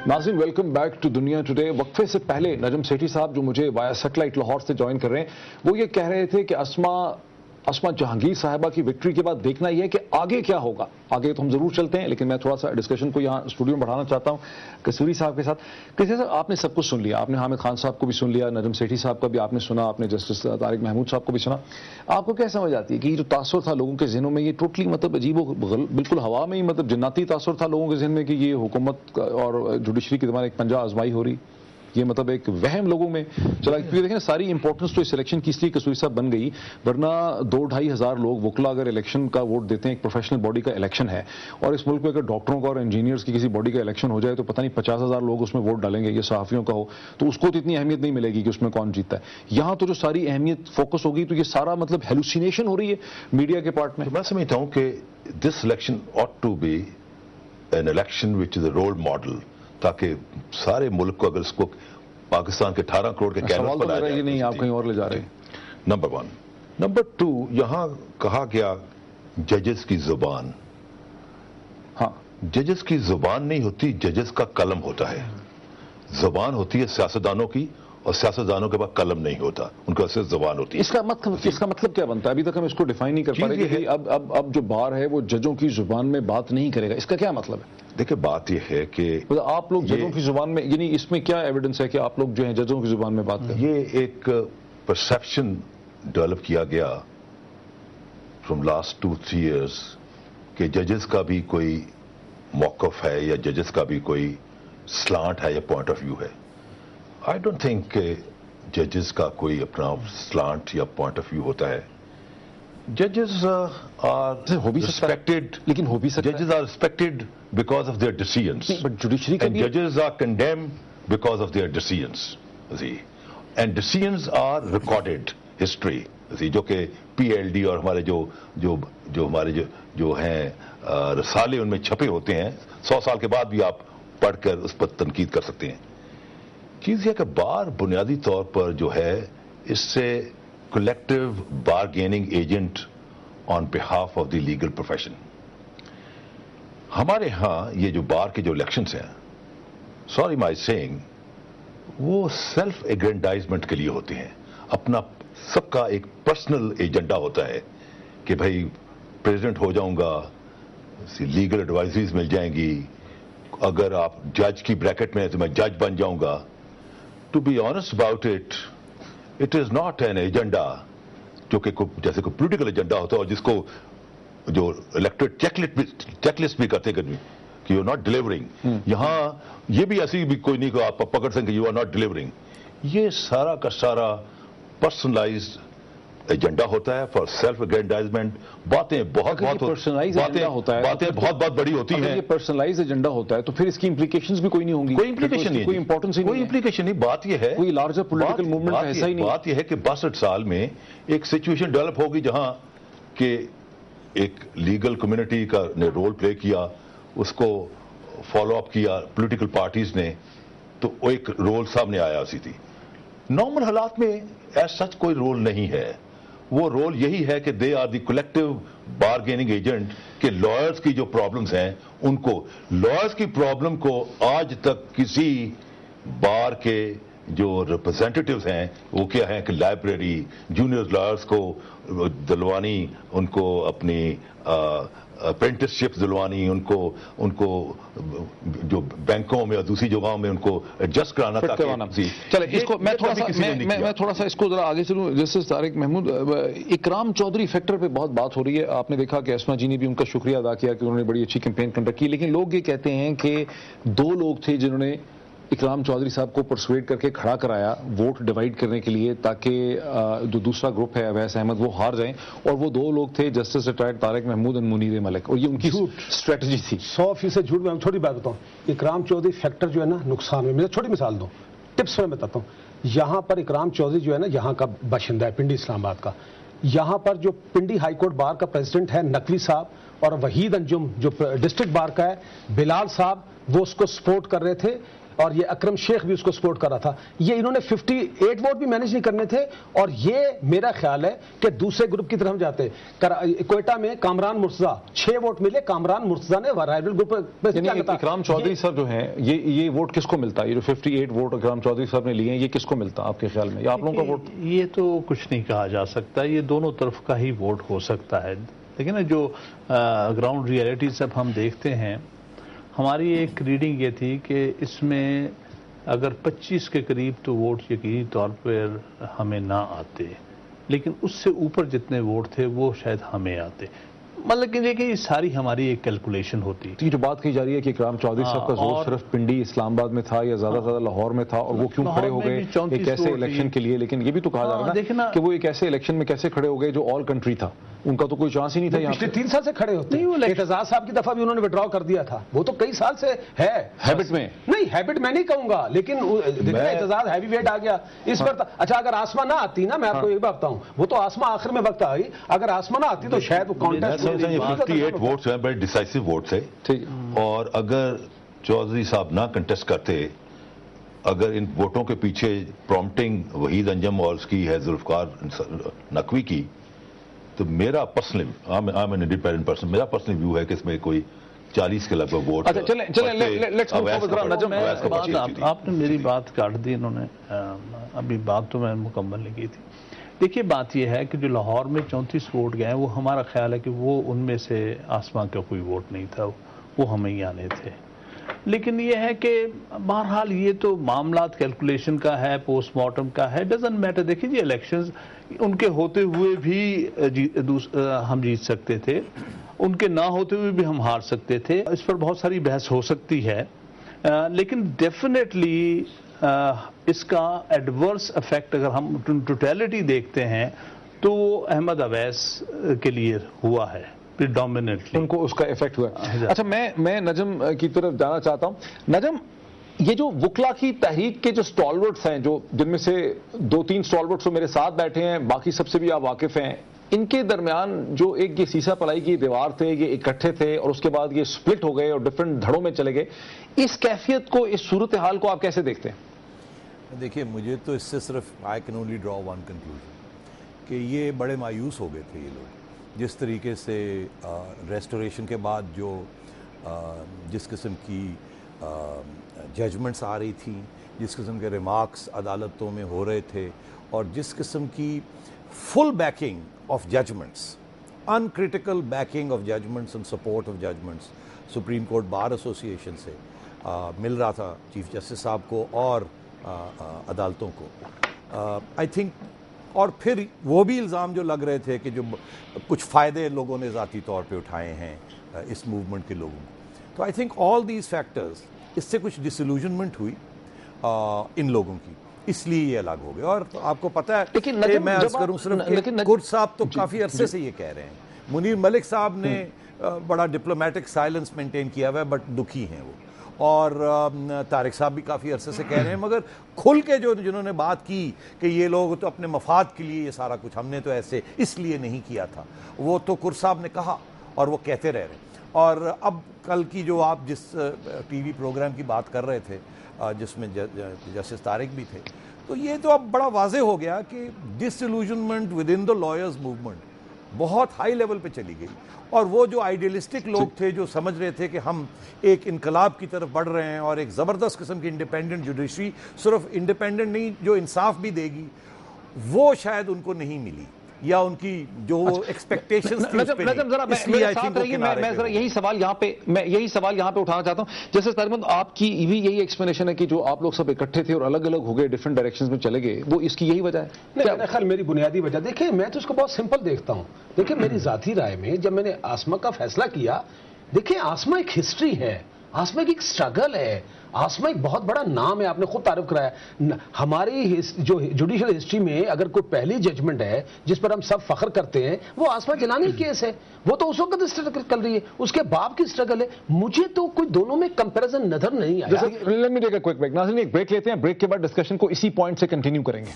नाज़रीन welcome back to दुनिया today. वक्फे से पहले नजम सेठी साहब जो मुझे वाया सैटेलाइट लाहौर से ज्वाइन कर रहे हैं, वो ये कह रहे थे कि अस्मा जहांगीर साहिबा की विक्ट्री के बाद देखना यह है कि आगे क्या होगा। आगे तो हम जरूर चलते हैं, लेकिन मैं थोड़ा सा डिस्कशन को यहाँ स्टूडियो में बढ़ाना चाहता हूँ कसूरी साहब के साथ। कसूरी साहब, आपने सब कुछ सुन लिया, आपने हामिद खान साहब को भी सुन लिया, नजम सेठी साहब का भी आपने सुना, आपने जस्टिस तारिक महमूद साहब को भी सुना। आपको क्या समझ आती है कि जो तासुर था लोगों के जहनों में, ये टोटली मतलब अजीब बिल्कुल हवा में ही मतलब जन्नती तासुर था लोगों के जहन में कि ये हुकूमत और जुडिशरी के दरमियान एक पंजा आजमाई हो रही, ये मतलब एक वहम लोगों में चला। क्योंकि देखें सारी इंपॉर्टेंस तो इस इलेक्शन की इसलिए कसूरी साहब बन गई, वरना 2-2.5 हज़ार लोग वकला अगर इलेक्शन का वोट देते हैं, एक प्रोफेशनल बॉडी का इलेक्शन है, और इस मुल्क में अगर डॉक्टरों का और इंजीनियर्स की किसी बॉडी का इलेक्शन हो जाए तो पता नहीं 50,000 लोग उसमें वोट डालेंगे, ये सहाफ़ियों का हो तो उसको तो इतनी अहमियत नहीं मिलेगी कि उसमें कौन जीतता है। यहाँ तो जो सारी अहमियत फोकस होगी तो ये सारा मतलब हेलुसिनेशन हो रही है मीडिया के पार्ट में। मैं समझता हूँ कि this election ought to be an election which is a role model, ताकि सारे मुल्क को अगर इसको पाकिस्तान के 18 करोड़ के कैनवस पर लाया जाए। नहीं, आप कहीं और ले जा रहे हैं। नंबर 1। नंबर 2, यहां कहा गया जजेस की जुबान। हाँ, जजेस की जुबान नहीं होती, जजेस का कलम होता है। जुबान होती है सियासतदानों की, और सियासतदानों के पास कलम नहीं होता, उनके पास सिर्फ जुबान होती है। इसका मतलब क्या बनता है? अभी तक हम इसको डिफाइन नहीं कर पा रहे कि अब जो बार है वो जजों की जुबान में बात नहीं करेगा, इसका क्या मतलब है? देखिए, बात यह है कि आप लोग जजों की जुबान में, यानी इसमें क्या एविडेंस है कि आप लोग जो हैं जजों की जुबान में बात करें? ये एक परसेप्शन डेवलप किया गया फ्रॉम लास्ट 2-3 इयर्स कि जजेस का भी कोई मौक़िफ़ है या जजेस का भी कोई स्लांट है या पॉइंट ऑफ व्यू है। आई डोंट थिंक जजेस का कोई अपना स्लांट या पॉइंट ऑफ व्यू होता है। जजेस आर रिस्पेक्टेड, लेकिन हो भी सकता है। जजेस are respected because of their decisions, but judiciary का भी जजेस are condemned because of their decisions. And decisions are recorded history, जो कि PLD और हमारे जो हैं रसाले उनमें छपे होते हैं, 100 साल के बाद भी आप पढ़कर उस पर तनकीद कर सकते हैं। चीज़ यह कि बार बुनियादी तौर पर जो है इससे collective bargaining agent on behalf of the legal profession. हमारे यहाँ ये जो बार के जो इलेक्शंस हैं, सॉरी माय सेइंग, वो सेल्फ एग्रेंडाइजमेंट के लिए होते हैं। अपना सबका एक पर्सनल एजेंडा होता है कि भाई प्रेसिडेंट हो जाऊंगा, लीगल एडवाइजरीज मिल जाएंगी, अगर आप जज की ब्रैकेट में हैं तो मैं जज बन जाऊंगा। To be honest about it, it is not an agenda जो कि जैसे कोई पॉलिटिकल एजेंडा होता है और जिसको जो इलेक्टेड चेकलिस्ट भी करते कि यू आर नॉट डिलीवरिंग। यहां ये भी ऐसी भी कोई नहीं कि आप पकड़ सकें यू आर नॉट डिलीवरिंग। ये सारा का सारा पर्सनलाइज्ड एजेंडा होता है फॉर सेल्फ एग्रेंडाइजमेंट। बातें बहुत पर्सनलाइज्ड एजेंडा होता है, बातें बहुत बड़ी होती हैं। ये पर्सनलाइज्ड एजेंडा होता है तो फिर इसकी इंप्लीकेशंस भी कोई नहीं होंगी। कोई इंप्लीकेशन नहीं, कोई इंपॉर्टेंस ही नहीं, कोई इंप्लीकेशन नहीं। बात यह है कोई लार्जर पॉलिटिकल मूवमेंट का ऐसा ही नहीं। बात यह है कि 62 साल में एक सिचुएशन डेवलप होगी जहां कि एक लीगल कम्युनिटी का ने रोल प्ले किया, उसको फॉलो अप किया पॉलिटिकल पार्टीज ने, तो एक रोल सामने आया उसी थी। नॉर्मल हालात में एज सच कोई रोल नहीं है। वो रोल यही है कि they are the collective bargaining agent, के लॉयर्स की जो प्रॉब्लम्स हैं उनको, लॉयर्स की प्रॉब्लम को आज तक किसी बार के जो रिप्रेजेंटेटिव्स हैं वो क्या है कि लाइब्रेरी जूनियर लॉयर्स को दिलवानी, उनको अपनी अप्रेंटिसशिप दिलवानी, उनको जो बैंकों में और दूसरी जगहों में उनको एडजस्ट कराना। चले इसको मैं थोड़ा सा इसको जरा आगे चलूं। जस्टिस तारिक महमूद, इकराम चौधरी फैक्टर पे बहुत बात हो रही है। आपने देखा कि अस्मा जी ने भी उनका शुक्रिया अदा किया कि उन्होंने बड़ी अच्छी कैंपेन कंडक्ट की, लेकिन लोग ये कहते हैं कि 2 लोग थे जिन्होंने इकराम चौधरी साहब को परसुएड करके खड़ा कराया वोट डिवाइड करने के लिए, ताकि जो दूसरा ग्रुप है अवैस अहमद वो हार जाएं, और वो 2 लोग थे जस्टिस रिटायर्ड तारिक महमूद और मुनीर मलिक, और ये उनकी स्ट्रेटजी थी। 100% झूठ। में छोटी बात बताऊं, इकराम चौधरी फैक्टर जो है ना नुकसान में, मैं छोटी मिसाल दूं, टिप्स में बताता हूं। यहां पर इकराम चौधरी जो है ना यहाँ का बाशिंदा है, पिंडी इस्लामाबाद का। यहां पर जो पिंडी हाईकोर्ट बार का प्रेसिडेंट है नकवी साहब, और वहीद अंजुम जो डिस्ट्रिक्ट बार का है बिलाल साहब, वो उसको सपोर्ट कर रहे थे। اور یہ اکرم شیخ بھی اس کو سپورٹ کر رہا تھا. یہ انہوں نے 58 ووٹ بھی مینج نہیں کرنے تھے. اور یہ میرا خیال ہے کہ دوسرے گروپ کی طرف ہم جاتے. کوئٹہ میں کامران مرتضیٰ 6 ووٹ ملے. کامران مرتضیٰ نے رائیول گروپ اکرام چودھری صاحب جو ہیں یہ ووٹ کس کو ملتا ہے؟ یہ جو 58 ووٹ اکرام چودھری صاحب نے لیے ہیں یہ کس کو ملتا ہے آپ کے خیال میں؟ یا آپ لوگوں کا ووٹ؟ یہ تو کچھ نہیں کہا جا سکتا. یہ دونوں طرف کا ہی ووٹ ہو سکتا ہے. لیکن نا جو گراؤنڈ ریئلٹی جب ہم دیکھتے ہیں, ہماری ایک ریڈنگ یہ تھی کہ اس میں اگر 25 کے قریب تو ووٹ یقینی طور پر ہمیں نہ آتے, لیکن اس سے اوپر جتنے ووٹ تھے وہ شاید ہمیں آتے. مطلب کہ یہ ساری ہماری ایک کیلکولیشن ہوتی. یہ جو بات کی جا رہی ہے کہ اکرام چودھری صاحب کا زور صرف پنڈی اسلام آباد میں تھا یا زیادہ زیادہ لاہور میں تھا, اور وہ کیوں کھڑے ہو گئے ایک ایسے الیکشن کے لیے؟ لیکن یہ بھی تو کہا جا رہا ہے کہ وہ ایک ایسے الیکشن میں کیسے کھڑے ہو گئے جو آل کنٹری تھا, ان کا تو کوئی چانس ہی نہیں تھا. پچھلے 3 سال سے کھڑے ہوتے ہیں. اعتزاز صاحب کی دفعہ بھی انہوں نے وڈرا کر دیا تھا. وہ تو کئی سال سے ہے ہیبٹ میں. نہیں ہیبٹ میں نہیں کہوں گا, لیکن اعتزاز ہیوی ویٹ آ گیا اس پر. اچھا اگر آسما نہ آتی نا, میں آپ کو یہ بات بتاؤں, وہ تو آسما آخر میں وقت آئی. اگر آسما نہ آتی تو شاید وہ کانٹیسٹ 58 ووٹس ہیں, بڑے ڈیسائسو ووٹس ہیں. اور اگر چودھری صاحب نہ کنٹیسٹ کرتے, اگر ان ووٹوں کے پیچھے پرومپٹنگ وحید انجم اور اس کی ہے ذوالفقار نقوی کی, تو میرا پرسنل انڈیپینڈنٹ پرسن میرا پرسنل ویو ہے کہ اس میں کوئی 40 کے لگ بھگ ووٹ. آپ نے میری بات کاٹ دی انہوں نے, ابھی بات تو میں مکمل نہیں کی تھی. دیکھیے بات یہ ہے کہ جو لاہور میں 34 ووٹ گئے ہیں, وہ ہمارا خیال ہے کہ وہ ان میں سے آسمان کا کوئی ووٹ نہیں تھا, وہ ہمیں ہی آنے تھے. لیکن یہ ہے کہ بہرحال یہ تو معاملات کیلکولیشن کا ہے, پوسٹ مارٹم کا ہے, ڈزنٹ میٹر. دیکھیے جی الیکشنز ان کے ہوتے ہوئے بھی ہم جیت سکتے تھے, ان کے نہ ہوتے ہوئے بھی ہم ہار سکتے تھے. اس پر بہت ساری بحث ہو سکتی ہے, لیکن ڈیفینیٹلی اس کا ایڈورس افیکٹ اگر ہم ٹوٹیلٹی دیکھتے ہیں تو احمد اویس کے لیے ہوا ہے پریڈومیننٹلی, ان کو اس کا افیکٹ ہوا. اچھا میں نجم کی طرف جانا چاہتا ہوں. نجم, یہ جو وکلا کی تحریک کے جو سٹالورٹس ہیں, جو جن میں سے 2-3 سٹالورٹس تو میرے ساتھ بیٹھے ہیں, باقی سب سے بھی آپ واقف ہیں, ان کے درمیان جو ایک یہ سیسا پلائی کی دیوار تھے, یہ اکٹھے تھے اور اس کے بعد یہ سپلٹ ہو گئے اور ڈفرنٹ دھڑوں میں چلے گئے, اس کیفیت کو, اس صورتحال کو آپ کیسے دیکھتے ہیں؟ دیکھیے مجھے تو اس سے صرف I can only draw one conclusion کہ یہ بڑے مایوس ہو گئے تھے یہ لوگ, جس طریقے سے ریسٹوریشن کے بعد جو جس قسم کی ججمنٹس آ رہی تھیں, جس قسم کے ریمارکس عدالتوں میں ہو رہے تھے, اور جس قسم کی full backing of judgments, uncritical backing of judgments and support of judgments supreme court bar association سے مل رہا تھا چیف جسٹس صاحب کو اور عدالتوں کو, آئی تھنک. اور پھر وہ بھی الزام جو لگ رہے تھے کہ جو کچھ فائدے لوگوں نے ذاتی طور پہ اٹھائے ہیں اس موومنٹ کے لوگوں کو, تو I think all these factors, اس سے کچھ ڈسلوژنمنٹ ہوئی ان لوگوں کی, اس لیے یہ الگ ہو گئے. اور آپ کو پتہ ہے کہ میں عرض کروں صرف کہ گرد صاحب تو کافی عرصے سے یہ کہہ رہے ہیں, منیر ملک صاحب نے بڑا ڈپلومیٹک سائلنس مینٹین کیا ہوا ہے, بٹ دکھی ہیں وہ, اور طارق صاحب بھی کافی عرصے سے کہہ رہے ہیں, مگر کھل کے جنہوں نے بات کی کہ یہ لوگ تو اپنے مفاد کے لیے یہ سارا کچھ, ہم نے تو ایسے اس لیے نہیں کیا تھا, وہ تو کرد صاحب نے کہا اور وہ کہتے رہ رہے. اور اب کل کی جو آپ جس ٹی وی پروگرام کی بات کر رہے تھے جس میں جسٹس طارق بھی تھے, تو یہ تو اب بڑا واضح ہو گیا کہ disillusionment with in the lawyers movement بہت ہائی لیول پہ چلی گئی. اور وہ جو آئیڈیلسٹک لوگ تھے جو سمجھ رہے تھے کہ ہم ایک انقلاب کی طرف بڑھ رہے ہیں اور ایک زبردست قسم کی انڈیپینڈنٹ جوڈیشری, صرف انڈیپینڈنٹ نہیں جو انصاف بھی دے گی, وہ شاید ان کو نہیں ملی, یا ان کی جو ایکسپیکٹیشنز تھی اس پہ نہیں. میں ذرا یہی سوال یہاں پہ اٹھانا چاہتا ہوں. جیسے طارق آپ کی بھی یہی ایکسپلینیشن ہے کہ جو آپ لوگ سب اکٹھے تھے اور الگ الگ ہو گئے, ڈفرنٹ ڈائریکشنز میں چلے گئے, وہ اس کی یہی وجہ ہے؟ میرے خیال میری بنیادی وجہ, دیکھیں میں تو اس کو بہت سمپل دیکھتا ہوں. دیکھیں میری ذاتی رائے میں جب میں نے آسما کا فیصلہ کیا, دیکھیں آسما ایک ہسٹری ہے, آسما کی ایک سٹرگل ہے, آسما ایک بہت بڑا نام ہے, آپ نے خود تعارف کرایا. ہماری جو جوڈیشل ہسٹری میں اگر کوئی پہلی ججمنٹ ہے جس پر ہم سب فخر کرتے ہیں وہ آسما جنانی کیس ہے, وہ تو اس وقت اسٹرگل کر رہی ہے, اس کے باپ کی اسٹرگل ہے. مجھے تو کوئی دونوں میں کمپیریزن نظر نہیں آیا. Let me take a quick break. ناظرین ایک بریک لیتے ہیں, بریک کے بعد ڈسکشن کو اسی پوائنٹ سے کنٹینیو کریں گے.